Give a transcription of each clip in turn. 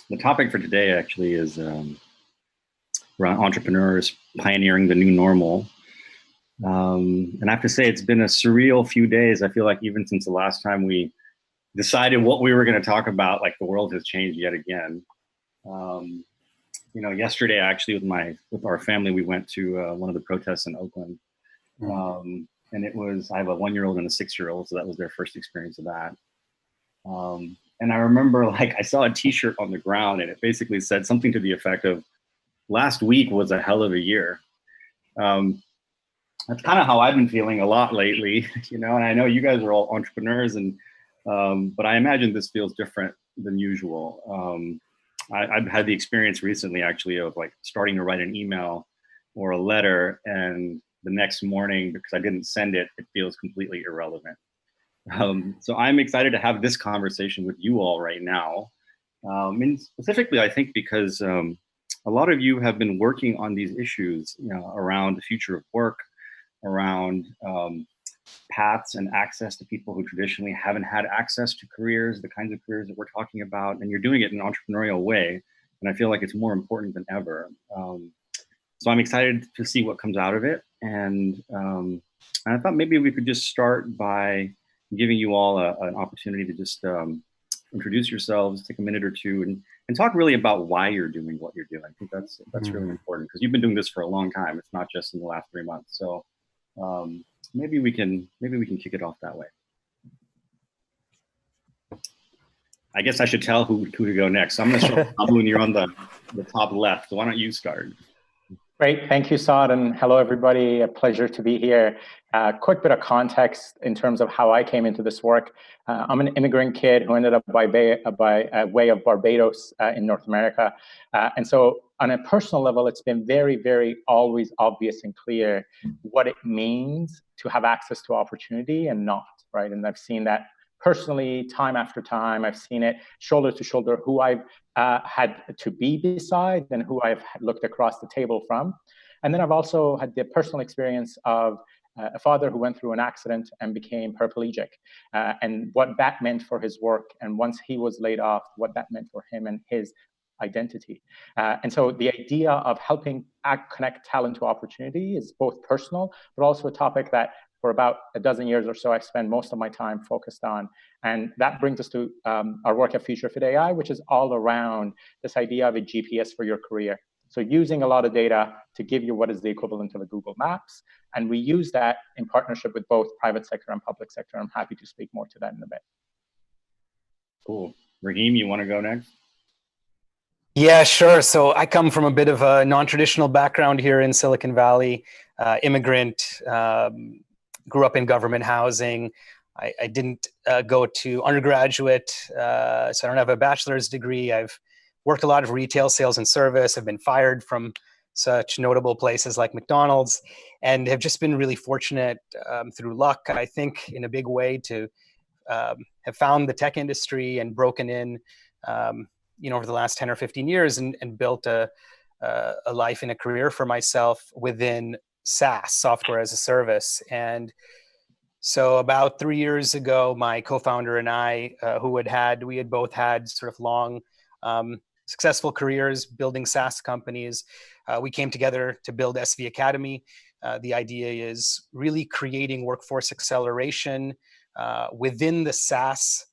The topic for today actually is around entrepreneurs pioneering the new normal. And I have to say, it's been a surreal few days. I feel like even since the last time we decided what we were going to talk about, like the world has changed yet again. Yesterday actually with our family, we went to one of the protests in Oakland. And I have a 1-year-old and a 6-year-old, so that was their first experience of that. And I remember, I saw a T-shirt on the ground, and it basically said something to the effect of, "Last week was a hell of a year." That's kind of how I've been feeling a lot lately, and I know you guys are all entrepreneurs, but I imagine this feels different than usual. I've had the experience recently, actually, of starting to write an email or a letter, and the next morning, because I didn't send it, it feels completely irrelevant. So I'm excited to have this conversation with you all right now. And specifically, I think because a lot of you have been working on these issues, around the future of work, around paths and access to people who traditionally haven't had access to careers, the kinds of careers that we're talking about, and you're doing it in an entrepreneurial way. And I feel like it's more important than ever. So I'm excited to see what comes out of it. And I thought maybe we could just start by giving you all an opportunity to just introduce yourselves, take a minute or two, and talk really about why you're doing what you're doing. I think that's really important, because you've been doing this for a long time. It's not just in the last 3 months. So maybe we can kick it off that way. I guess I should tell who to go next. So I'm going to start with Hamoon. You're on the top left. So why don't you start? Great. Thank you, Saad, and hello, everybody. A pleasure to be here. Quick bit of context in terms of how I came into this work. I'm an immigrant kid who ended up by way of Barbados in North America. And so on a personal level, it's been very, very always obvious and clear what it means to have access to opportunity and not, right? And I've seen that personally, time after time. I've seen it shoulder to shoulder, who I've had to be beside and who I've looked across the table from. And then I've also had the personal experience of a father who went through an accident and became paraplegic, and what that meant for his work. And once he was laid off, what that meant for him and his identity. And so the idea of helping connect talent to opportunity is both personal, but also a topic that for about a dozen years or so, I've spent most of my time focused on. And that brings us to our work at Future Fit AI, which is all around this idea of a GPS for your career. So using a lot of data to give you what is the equivalent of a Google Maps. And we use that in partnership with both private sector and public sector. I'm happy to speak more to that in a bit. Cool. Rahim, you want to go next? Yeah, sure. So I come from a bit of a non-traditional background here in Silicon Valley, immigrant, grew up in government housing. I didn't go to undergraduate, so I don't have a bachelor's degree. I've worked a lot of retail sales and service. I've been fired from such notable places like McDonald's, and have just been really fortunate through luck, I think, in a big way to have found the tech industry and broken in, over the last 10 or 15 years and built a life and a career for myself within SaaS, software as a service. And so about 3 years ago, my co-founder and I, we had both had sort of long, successful careers building SaaS companies. We came together to build SV Academy. The idea is really creating workforce acceleration within the SaaS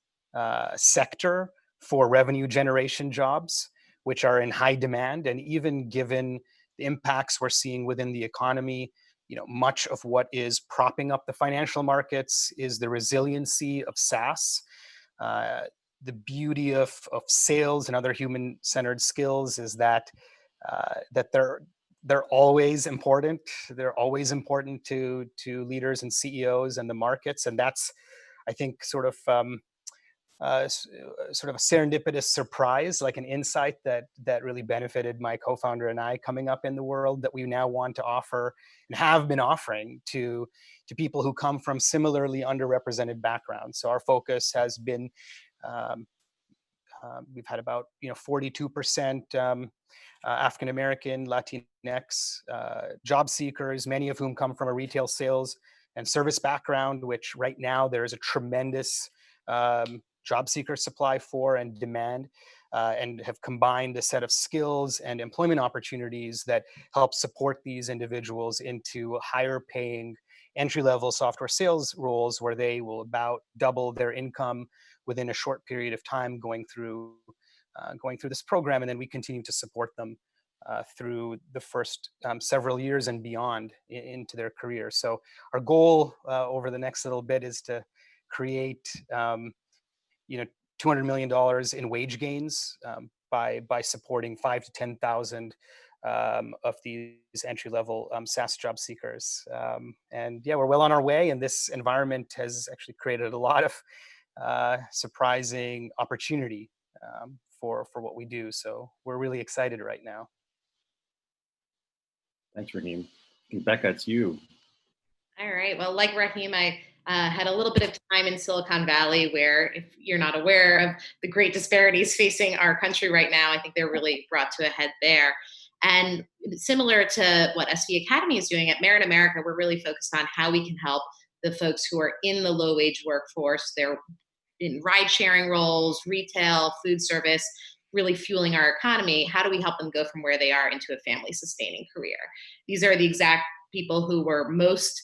sector for revenue generation jobs, which are in high demand. And even given the impacts we're seeing within the economy, much of what is propping up the financial markets is the resiliency of SaaS. The beauty of sales and other human-centered skills is that they're always important. They're always important to leaders and CEOs and the markets, and that's, I think, sort of a serendipitous surprise, like an insight that really benefited my co-founder and I coming up in the world, that we now want to offer and have been offering to people who come from similarly underrepresented backgrounds. So our focus has been, we've had about 42% African American, Latinx job seekers, many of whom come from a retail sales and service background, which right now there is a tremendous job seeker supply for and demand, and have combined a set of skills and employment opportunities that help support these individuals into higher paying entry-level software sales roles, where they will about double their income within a short period of time going through this program. And then we continue to support them through the first several years and beyond into their career. So our goal over the next little bit is to create, $200 million in wage gains by supporting 5,000 to 10,000 of these entry-level SaaS job seekers. And yeah, we're well on our way, and this environment has actually created a lot of surprising opportunity for what we do. So we're really excited right now. Thanks, Rahim. Becca, it's you. All right. Well, like Rahim, I had a little bit of time in Silicon Valley, where, if you're not aware of the great disparities facing our country right now, I think they're really brought to a head there. And similar to what SV Academy is doing at Merit America, we're really focused on how we can help the folks who are in the low-wage workforce. They're in ride-sharing roles, retail, food service, really fueling our economy. How do we help them go from where they are into a family-sustaining career? These are the exact people who were most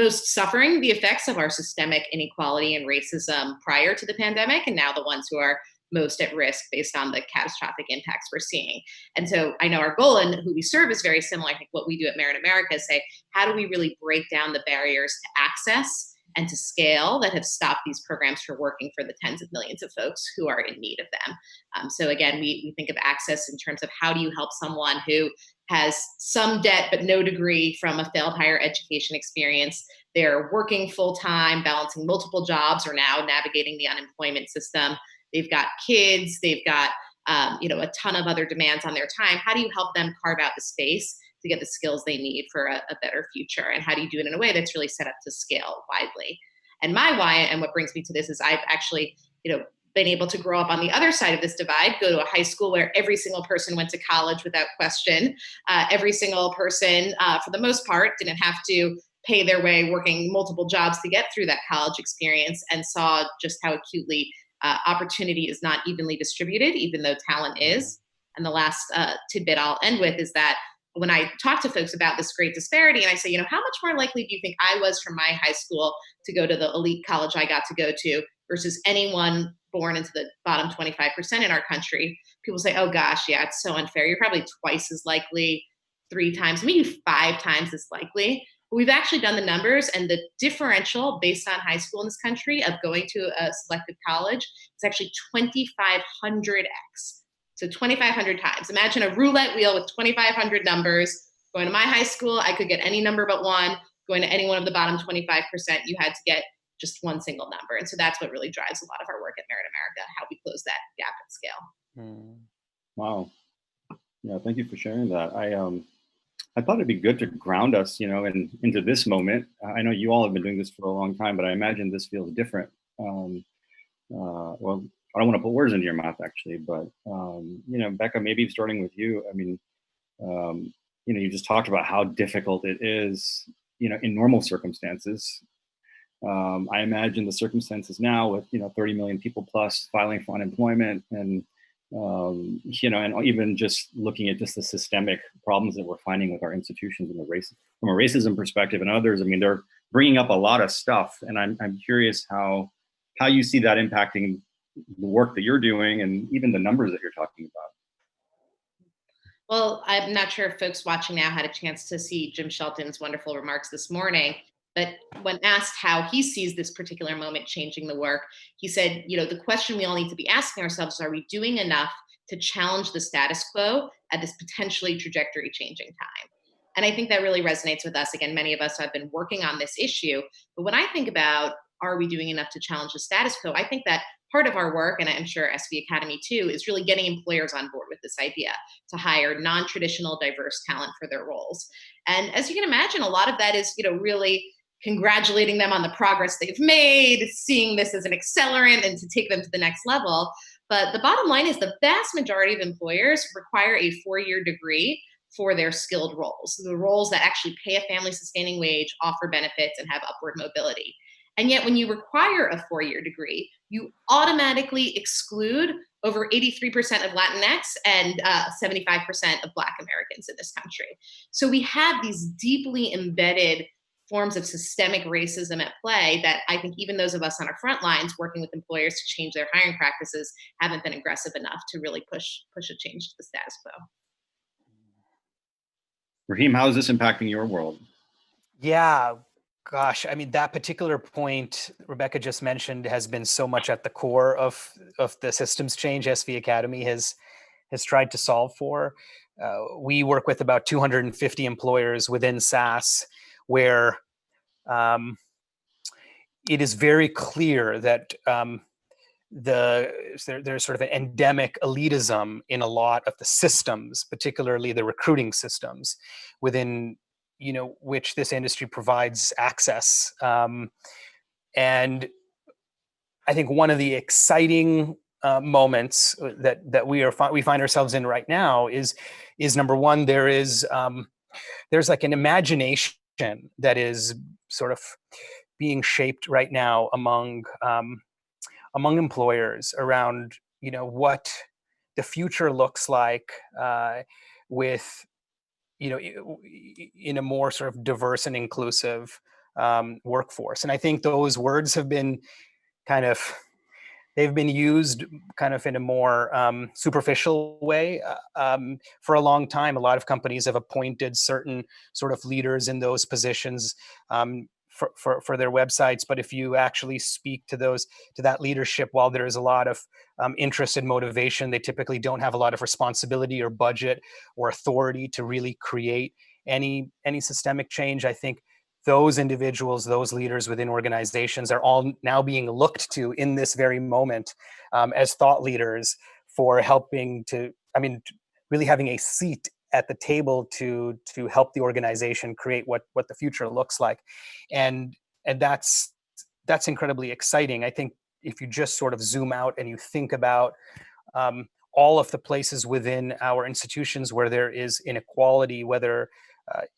suffering the effects of our systemic inequality and racism prior to the pandemic, and now the ones who are most at risk based on the catastrophic impacts we're seeing. And so I know our goal and who we serve is very similar. I think what we do at Merit America is say, how do we really break down the barriers to access and to scale that have stopped these programs from working for the tens of millions of folks who are in need of them? So again, we think of access in terms of how do you help someone who has some debt but no degree from a failed higher education experience. They're working full-time, balancing multiple jobs, or now navigating the unemployment system. They've got kids, they've got a ton of other demands on their time. How do you help them carve out the space to get the skills they need for a better future? And how do you do it in a way that's really set up to scale widely? And my why, and what brings me to this, is I've actually been able to grow up on the other side of this divide, go to a high school where every single person went to college without question. Every single person, for the most part, didn't have to pay their way working multiple jobs to get through that college experience, and saw just how acutely opportunity is not evenly distributed, even though talent is. And the last tidbit I'll end with is that when I talk to folks about this great disparity, and I say, how much more likely do you think I was from my high school to go to the elite college I got to go to versus anyone born into the bottom 25% in our country? People say, oh gosh, yeah, it's so unfair. You're probably twice as likely, 3 times, maybe 5 times as likely. But we've actually done the numbers, and the differential based on high school in this country of going to a selective college is actually 2,500x. So 2,500 times. Imagine a roulette wheel with 2,500 numbers. Going to my high school, I could get any number but one. Going to any one of the bottom 25%, you had to get just one single number. And so that's what really drives a lot of our work at Merit America, how we close that gap at scale. Wow. Yeah, thank you for sharing that. I thought it'd be good to ground us, into this moment. I know you all have been doing this for a long time, but I imagine this feels different. Well, I don't want to put words into your mouth, actually, but Becca, maybe starting with you. I mean, you just talked about how difficult it is, in normal circumstances. I imagine the circumstances now with 30 million people plus filing for unemployment, and and even just looking at just the systemic problems that we're finding with our institutions and from a racism perspective and others. I mean, they're bringing up a lot of stuff, and I'm curious how you see that impacting the work that you're doing and even the numbers that you're talking about. Well, I'm not sure if folks watching now had a chance to see Jim Shelton's wonderful remarks this morning, but when asked how he sees this particular moment changing the work, he said, the question we all need to be asking ourselves is, are we doing enough to challenge the status quo at this potentially trajectory changing time? And I think that really resonates with us. Again, many of us have been working on this issue, but when I think about, are we doing enough to challenge the status quo? I think that part of our work, and I'm sure SV Academy too, is really getting employers on board with this idea to hire non-traditional diverse talent for their roles. And as you can imagine, a lot of that is, really congratulating them on the progress they've made, seeing this as an accelerant and to take them to the next level. But the bottom line is the vast majority of employers require a 4-year degree for their skilled roles, the roles that actually pay a family sustaining wage, offer benefits, and have upward mobility. And yet when you require a 4-year degree, you automatically exclude over 83% of Latinx and 75% of Black Americans in this country. So we have these deeply embedded forms of systemic racism at play that I think even those of us on our front lines working with employers to change their hiring practices haven't been aggressive enough to really push a change to the status quo. Rahim, how is this impacting your world? Yeah, gosh, I mean, that particular point Rebecca just mentioned has been so much at the core of the systems change SV Academy has tried to solve for. We work with about 250 employers within SAS, where it is very clear that there's sort of an endemic elitism in a lot of the systems, particularly the recruiting systems, within which this industry provides access. And I think one of the exciting moments that we find ourselves in right now is number one, there's like an imagination that is sort of being shaped right now among employers around what the future looks like with in a more sort of diverse and inclusive workforce. And I think those words have been they've been used kind of in a more superficial way for a long time. A lot of companies have appointed certain sort of leaders in those positions for their websites. But if you actually speak to that leadership, while there is a lot of interest and motivation, they typically don't have a lot of responsibility or budget or authority to really create any systemic change. I think those individuals, those leaders within organizations are all now being looked to in this very moment as thought leaders for helping to, really having a seat at the table to help the organization create what the future looks like. And that's incredibly exciting. I think if you just sort of zoom out and you think about all of the places within our institutions where there is inequality, whether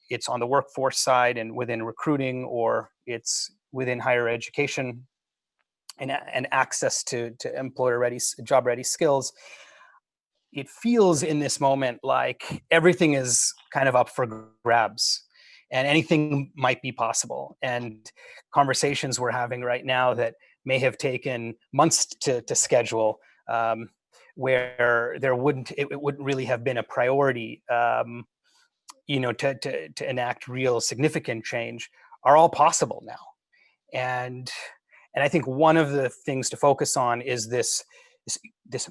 it's on the workforce side and within recruiting, or it's within higher education and access to employer-ready, job-ready skills, it feels in this moment like everything is kind of up for grabs and anything might be possible. And conversations we're having right now that may have taken months to schedule, where it wouldn't really have been a priority, to enact real significant change, are all possible now. And I think one of the things to focus on is this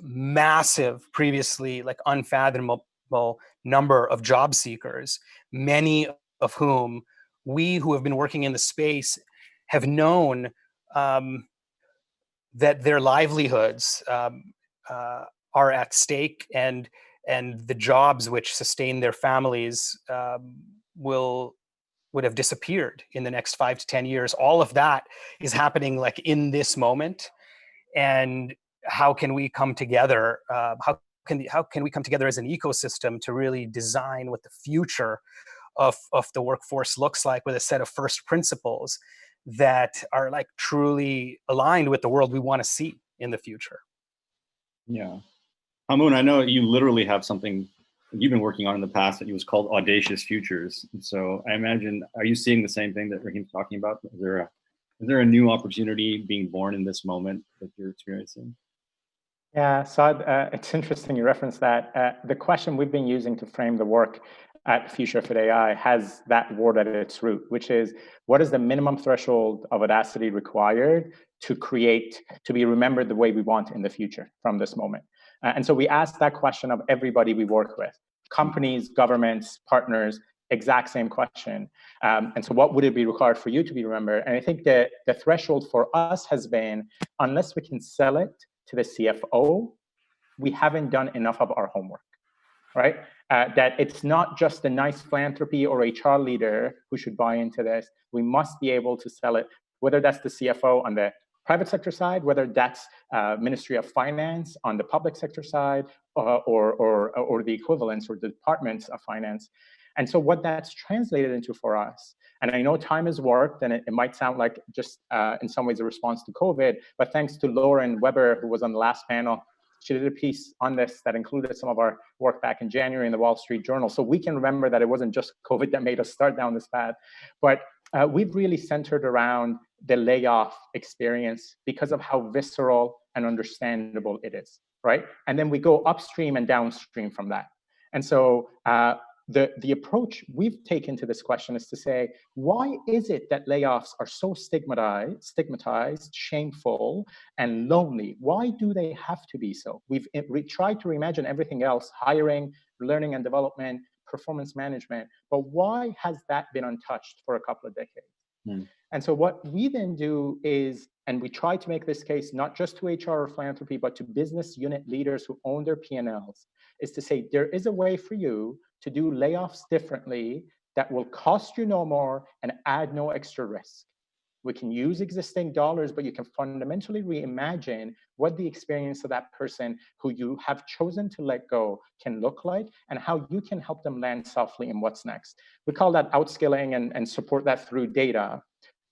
massive, previously like unfathomable number of job seekers, many of whom we who have been working in the space have known that their livelihoods are at stake, and the jobs which sustain their families would have disappeared in the next 5 to 10 years. All of that is happening like in this moment. And how can we come together? How can we come together as an ecosystem to really design what the future of the workforce looks like, with a set of first principles that are like truly aligned with the world we want to see in the future? Yeah. Hamoon, I know you literally have something you've been working on in the past that was called Audacious Futures. And so I imagine, are you seeing the same thing that Rahim's talking about? Is there a new opportunity being born in this moment that you're experiencing? Yeah, Saad, it's interesting you referenced that. The question we've been using to frame the work at Future Fit AI has that word at its root, which is, what is the minimum threshold of audacity required to be remembered the way we want in the future from this moment? And so we asked that question of everybody we work with, companies, governments, partners, exact same question. And so what would it be required for you to be remembered? And I think that the threshold for us has been, unless we can sell it to the CFO, we haven't done enough of our homework, right? That it's not just a nice philanthropy or HR leader who should buy into this. We must be able to sell it, whether that's the CFO on the private sector side, whether that's Ministry of Finance on the public sector side, or the equivalents or the departments of finance. And so what that's translated into for us And I know time has worked, and it might sound like just in some ways a response to COVID, but thanks to Lauren Weber, who was on the last panel, she did a piece on this that included some of our work back in January in the Wall Street Journal. So we can remember that it wasn't just COVID that made us start down this path, but we've really centered around the layoff experience because of how visceral and understandable it is, right? And then we go upstream and downstream from that. And so the approach we've taken to this question is to say, why is it that layoffs are so stigmatized, shameful, and lonely? Why do they have to be so? We've tried to reimagine everything else, hiring, learning and development, performance management, but why has that been untouched for a couple of decades? And so what we then do is, and we try to make this case not just to HR or philanthropy, but to business unit leaders who own their P&Ls, is to say, there is a way for you to do layoffs differently that will cost you no more and add no extra risk. We can use existing dollars, but you can fundamentally reimagine what the experience of that person who you have chosen to let go can look like, and how you can help them land softly in what's next. We call that outskilling and support that through data.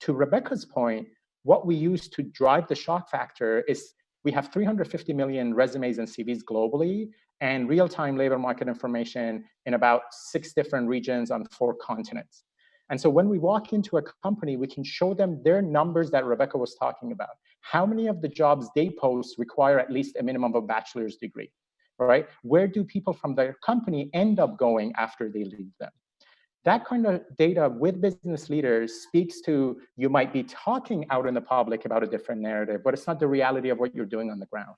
To Rebecca's point, what we use to drive the shock factor is we have 350 million resumes and CVs globally, and real-time labor market information in about 6 different regions on 4 continents. And so when we walk into a company, we can show them their numbers that Rebecca was talking about. How many of the jobs they post require at least a minimum of a bachelor's degree, right? Where do people from their company end up going after they leave them? That kind of data with business leaders speaks to, you might be talking out in the public about a different narrative, but it's not the reality of what you're doing on the ground.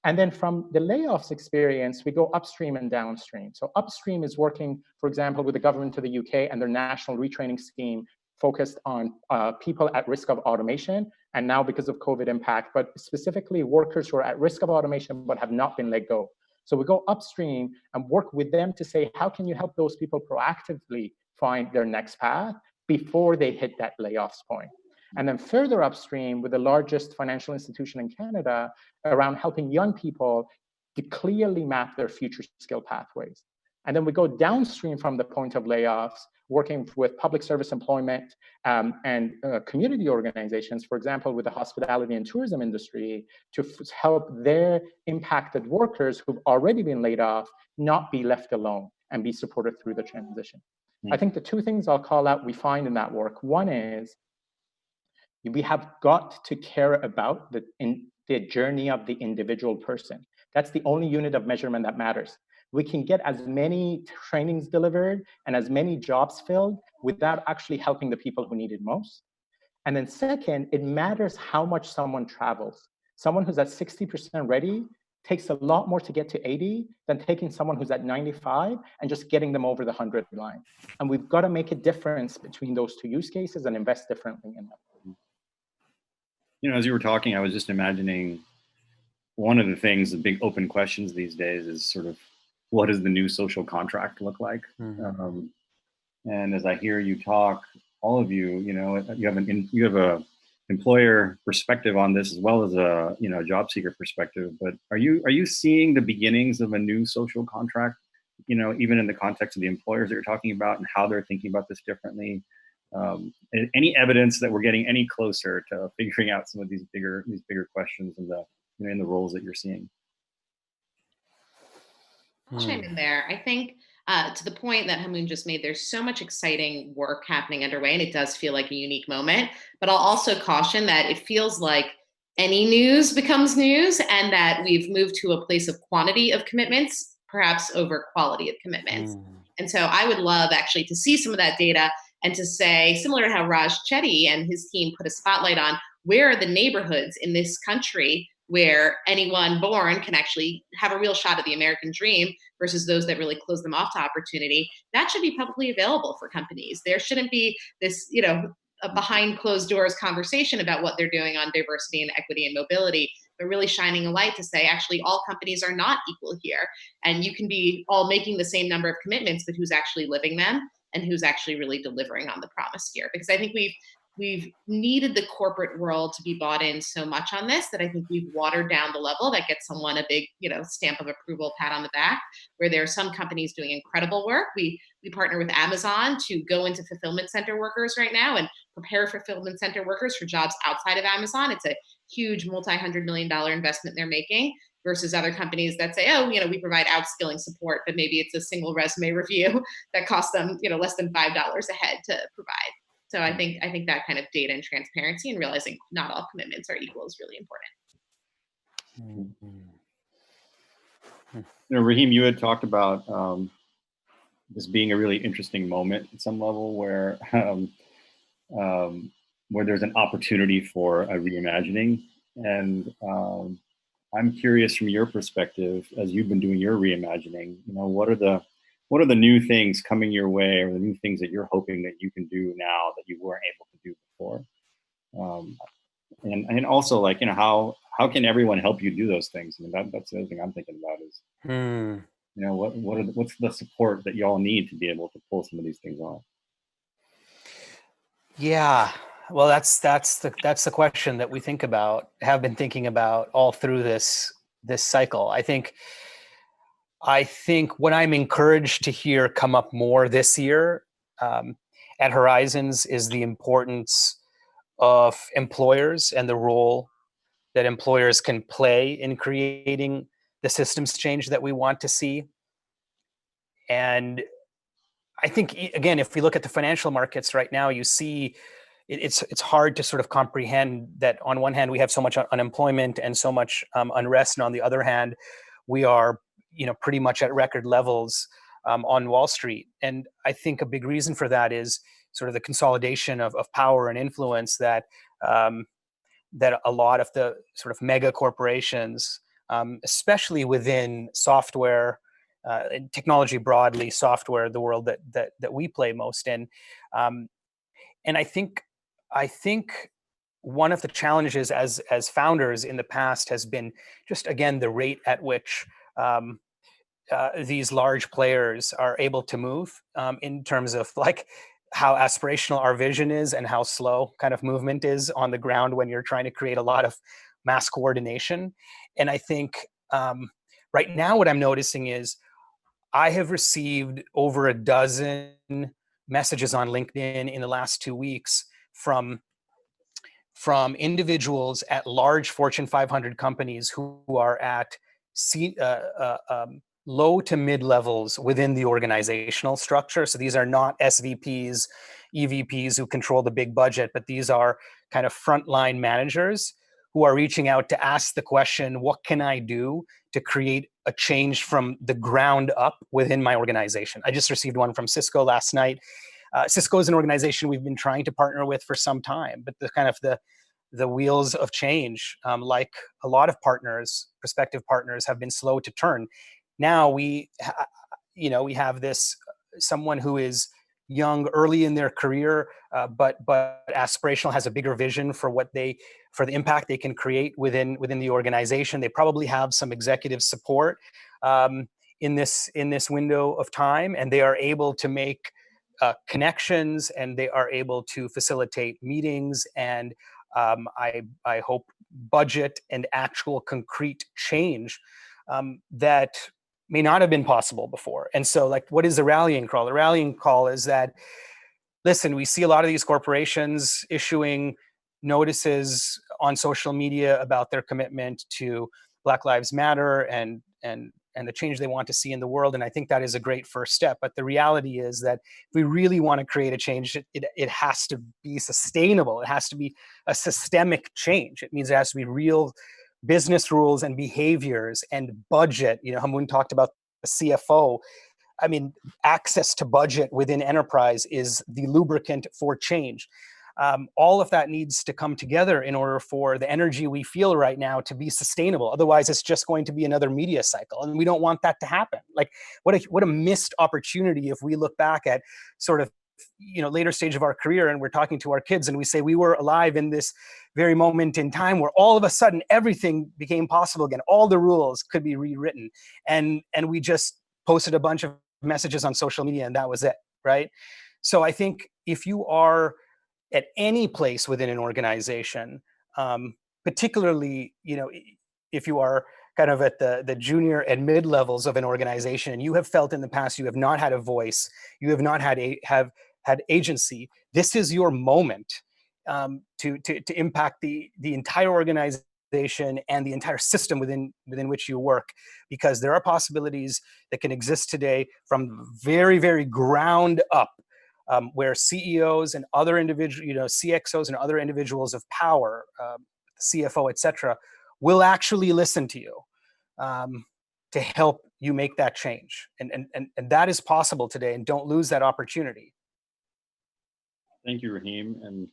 And then from the layoffs experience, we go upstream and downstream. So upstream is working, for example, with the government of the UK and their national retraining scheme focused on people at risk of automation, and now because of COVID impact, but specifically workers who are at risk of automation but have not been let go. So we go upstream and work with them to say, how can you help those people proactively find their next path before they hit that layoffs point? And then further upstream with the largest financial institution in Canada around helping young people to clearly map their future skill pathways. And then we go downstream from the point of layoffs, working with public service employment and community organizations, for example, with the hospitality and tourism industry, to help their impacted workers who've already been laid off not be left alone and be supported through the transition. I think the 2 things I'll call out we find in that work, one is, we have got to care about the journey of the individual person. That's the only unit of measurement that matters. We can get as many trainings delivered and as many jobs filled without actually helping the people who need it most. And then second, it matters how much someone travels. Someone who's at 60% ready takes a lot more to get to 80 than taking someone who's at 95 and just getting them over the 100 line. And we've got to make a difference between those 2 use cases and invest differently in them. You know, as you were talking, I was just imagining one of the things, the big open questions these days is sort of, what does the new social contract look like? And as I hear you talk, all of you, you know, you have a employer perspective on this as well as a job seeker perspective. But are you seeing the beginnings of a new social contract? You know, even in the context of the employers that you're talking about and how they're thinking about this differently. Any evidence that we're getting any closer to figuring out some of these bigger questions and in the roles that you're seeing? I'll chime in there. I think to the point that Hamoon just made, there's so much exciting work happening underway, and it does feel like a unique moment. But I'll also caution that it feels like any news becomes news, and that we've moved to a place of quantity of commitments, perhaps over quality of commitments. And so I would love actually to see some of that data and to say, similar to how Raj Chetty and his team put a spotlight on, where are the neighborhoods in this country where anyone born can actually have a real shot at the American dream versus those that really close them off to opportunity. That should be publicly available for companies. There shouldn't be this, a behind closed doors conversation about what they're doing on diversity and equity and mobility, but really shining a light to say, actually, all companies are not equal here. And you can be all making the same number of commitments, but who's actually living them and who's actually really delivering on the promise here? Because I think we've we've needed the corporate world to be bought in so much on this that I think we've watered down the level that gets someone a big, stamp of approval, pat on the back, where there are some companies doing incredible work. We partner with Amazon to go into fulfillment center workers right now and prepare fulfillment center workers for jobs outside of Amazon. It's a huge multi-$100 million investment they're making versus other companies that say, oh, we provide outskilling support, but maybe it's a single resume review that costs them, less than $5 a head to provide. So I think that kind of data and transparency and realizing not all commitments are equal is really important. Rahim, you had talked about this being a really interesting moment at some level where there's an opportunity for a reimagining. And I'm curious from your perspective, as you've been doing your reimagining, what are the new things coming your way, or the new things that you're hoping that you can do now that you weren't able to do before? And also, like, how can everyone help you do those things? I mean, that's the other thing I'm thinking about is, what's the support that y'all need to be able to pull some of these things off? Yeah, well, that's the question that we have been thinking about all through this cycle. I think what I'm encouraged to hear come up more this year at Horizons is the importance of employers and the role that employers can play in creating the systems change that we want to see. And I think, again, if we look at the financial markets right now, you see it's hard to sort of comprehend that on one hand we have so much unemployment and so much unrest, and on the other hand we are pretty much at record levels on Wall Street. And I think a big reason for that is sort of the consolidation of power and influence that that a lot of the sort of mega corporations, especially within software and technology broadly, software, the world that we play most in. And I think one of the challenges as founders in the past has been just, again, the rate at which these large players are able to move in terms of like how aspirational our vision is and how slow kind of movement is on the ground when you're trying to create a lot of mass coordination. And I think right now what I'm noticing is I have received over a dozen messages on LinkedIn in the last 2 weeks from individuals at large Fortune 500 companies who are at low to mid levels within the organizational structure. So these are not SVPs, EVPs who control the big budget, but these are kind of frontline managers who are reaching out to ask the question, what can I do to create a change from the ground up within my organization? I just received one from Cisco last night. Cisco is an organization we've been trying to partner with for some time, but the wheels of change, like a lot of prospective partners, have been slow to turn. Now we have someone who is young, early in their career, but aspirational, has a bigger vision for the impact they can create within the organization. They probably have some executive support in this window of time, and they are able to make connections, and they are able to facilitate meetings, and I hope budget and actual concrete change that may not have been possible before. And so, like, what is the rallying call? The rallying call is that, listen, we see a lot of these corporations issuing notices on social media about their commitment to Black Lives Matter and the change they want to see in the world. And I think that is a great first step. But the reality is that if we really want to create a change, it has to be sustainable. It has to be a systemic change. It means it has to be real business rules and behaviors and budget. Hamoon talked about the CFO. I mean, access to budget within enterprise is the lubricant for change. All of that needs to come together in order for the energy we feel right now to be sustainable. Otherwise, it's just going to be another media cycle, and we don't want that to happen. Like, what a missed opportunity if we look back at sort of later stage of our career, and we're talking to our kids, and we say we were alive in this very moment in time where all of a sudden everything became possible again. All the rules could be rewritten, and we just posted a bunch of messages on social media, and that was it, right? So I think if you are at any place within an organization, particularly, if you are kind of at the junior and mid levels of an organization, and you have felt in the past you have not had a voice, you have not had had agency. This is your moment to impact the entire organization and the entire system within which you work, because there are possibilities that can exist today from very, very ground up, where CEOs and other individuals, CXOs and other individuals of power, CFO, etc., will actually listen to you to help you make that change, and that is possible today. And don't lose that opportunity. Thank you, Rahim. And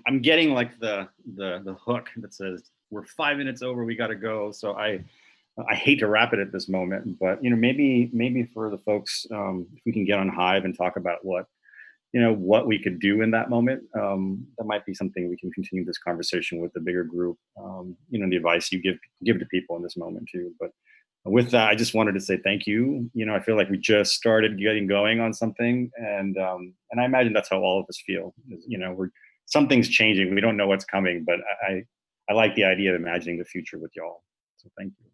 I'm getting like the hook that says we're 5 minutes over, we got to go. So I hate to wrap it at this moment, but maybe for the folks, if we can get on Hive and talk about what we could do in that moment, that might be something we can continue this conversation with the bigger group. The advice you give to people in this moment too. But with that, I just wanted to say thank you. I feel like we just started getting going on something, and I imagine that's how all of us feel. Something's changing. We don't know what's coming, but I like the idea of imagining the future with y'all. So thank you.